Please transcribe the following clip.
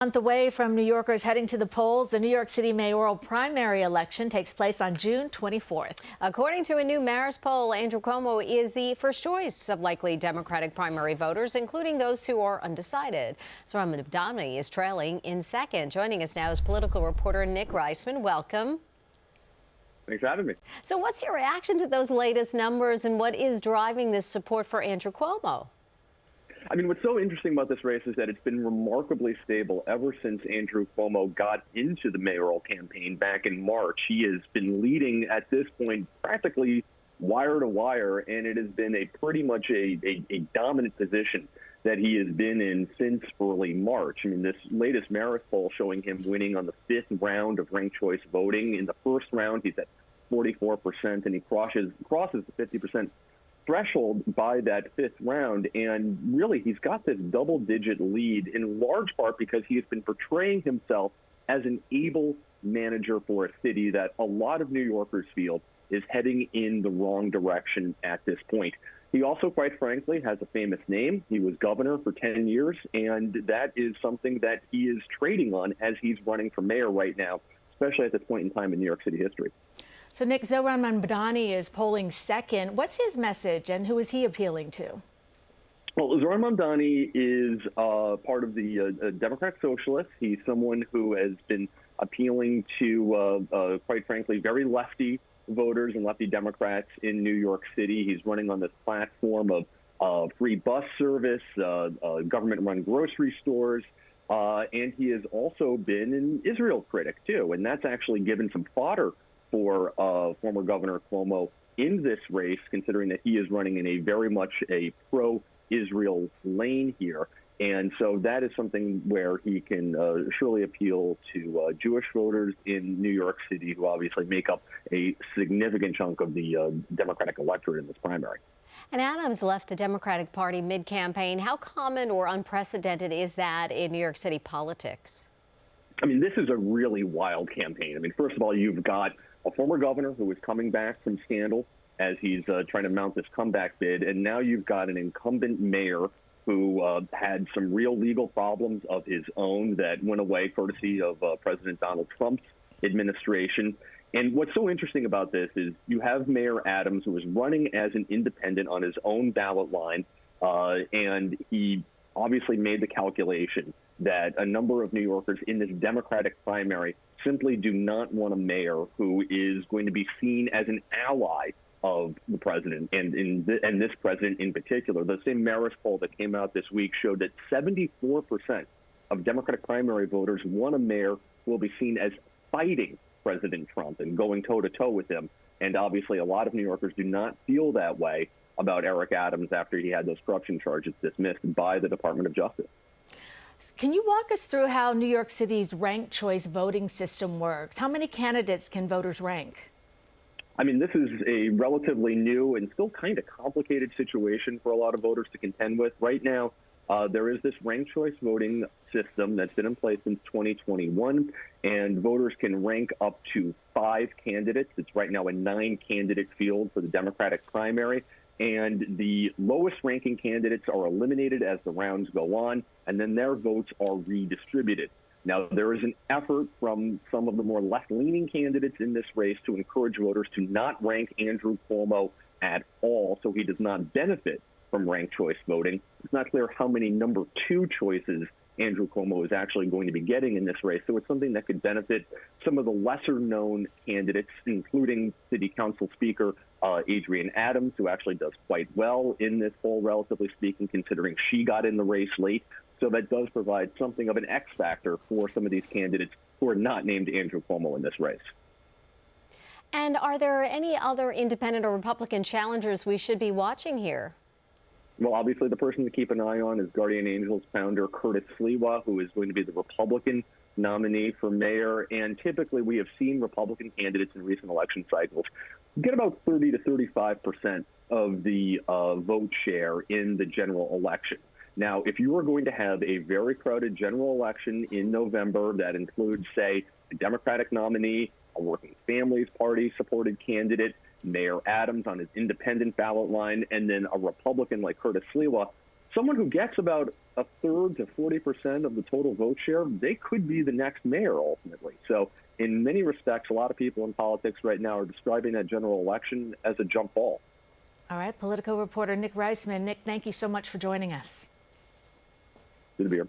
Month away from New Yorkers heading to the polls, the New York City mayoral primary election takes place on June 24th. According to a new Marist poll, Andrew Cuomo is the first choice of likely Democratic primary voters, including those who are undecided. So Mandani is trailing in second. Joining us now is political reporter Nick Reisman. Welcome. Thanks for having me. So what's your reaction to those latest numbers, and what is driving this support for Andrew Cuomo? I mean, what's so interesting about this race is that it's been remarkably stable ever since Andrew Cuomo got into the mayoral campaign back in March. He has been leading at this point practically wire to wire, and it has been pretty much a dominant position that he has been in since early March. I mean, this latest Marist poll showing him winning on the fifth round of ranked choice voting. In the first round, he's at 44%, and he crosses the 50% threshold by that fifth round. And really, he's got this double-digit lead in large part because he has been portraying himself as an able manager for a city that a lot of New Yorkers feel is heading in the wrong direction at this point. He also, quite frankly, has a famous name. He was governor for 10 years, and that is something that he is trading on as he's running for mayor right now, especially at this point in time in New York City history. So Nick, Mandani is polling second. What's his message, and who is he appealing to? Well, Mandani is part of the Democrat Socialists. He's someone who has been appealing to, quite frankly, very lefty voters and lefty Democrats in New York City. He's running on this platform of free bus service, government-run grocery stores, and he has also been an Israel critic, too. And that's actually given some fodder for former Governor Cuomo in this race, considering that he is running in a very much a pro-Israel lane here. And so that is something where he can surely appeal to Jewish voters in New York City, who obviously make up a significant chunk of the Democratic electorate in this primary. And Adams left the Democratic Party mid-campaign. How common or unprecedented is that in New York City politics? I mean, this is a really wild campaign. I mean, first of all, you've got a former governor who is coming back from scandal as he's trying to mount this comeback bid. And now you've got an incumbent mayor who had some real legal problems of his own that went away courtesy of President Donald Trump's administration. And what's so interesting about this is you have Mayor Adams, who is running as an independent on his own ballot line, and he obviously made the calculation that a number of New Yorkers in this Democratic primary simply do not want a mayor who is going to be seen as an ally of the president, and this president in particular. The same Marist poll that came out this week showed that 74% of Democratic primary voters want a mayor who will be seen as fighting President Trump and going toe-to-toe with him. And obviously, a lot of New Yorkers do not feel that way about Eric Adams after he had those corruption charges dismissed by the Department of Justice. Can you walk us through how New York City's ranked choice voting system works? How many candidates can voters rank? I mean, this is a relatively new and still kind of complicated situation for a lot of voters to contend with. Right now, there is this ranked choice voting system that's been in place since 2021, and voters can rank up to 5 candidates. It's right now a 9-candidate field for the Democratic primary. And the lowest ranking candidates are eliminated as the rounds go on, and then their votes are redistributed. Now, there is an effort from some of the more left-leaning candidates in this race to encourage voters to not rank Andrew Cuomo at all, so he does not benefit from ranked choice voting. It's not clear how many number 2 choices Andrew Cuomo is actually going to be getting in this race, so it's something that could benefit some of the lesser-known candidates, including City Council Speaker Adrienne Adams, who actually does quite well in this poll, relatively speaking, considering she got in the race late. So that does provide something of an X factor for some of these candidates who are not named Andrew Cuomo in this race. And are there any other independent or Republican challengers we should be watching here? Well, obviously, the person to keep an eye on is Guardian Angels founder Curtis Sliwa, who is going to be the Republican nominee for mayor. And typically, we have seen Republican candidates in recent election cycles get about 30 to 35% of the vote share in the general election. Now, if you are going to have a very crowded general election in November that includes, say, a Democratic nominee, a Working Families Party supported candidate, Mayor Adams on his independent ballot line, and then a Republican like Curtis Sliwa, someone who gets about a third to 40% of the total vote share, they could be the next mayor ultimately. So in many respects, a lot of people in politics right now are describing that general election as a jump ball. All right, Politico reporter Nick Reisman. Nick, thank you so much for joining us. Good to be here.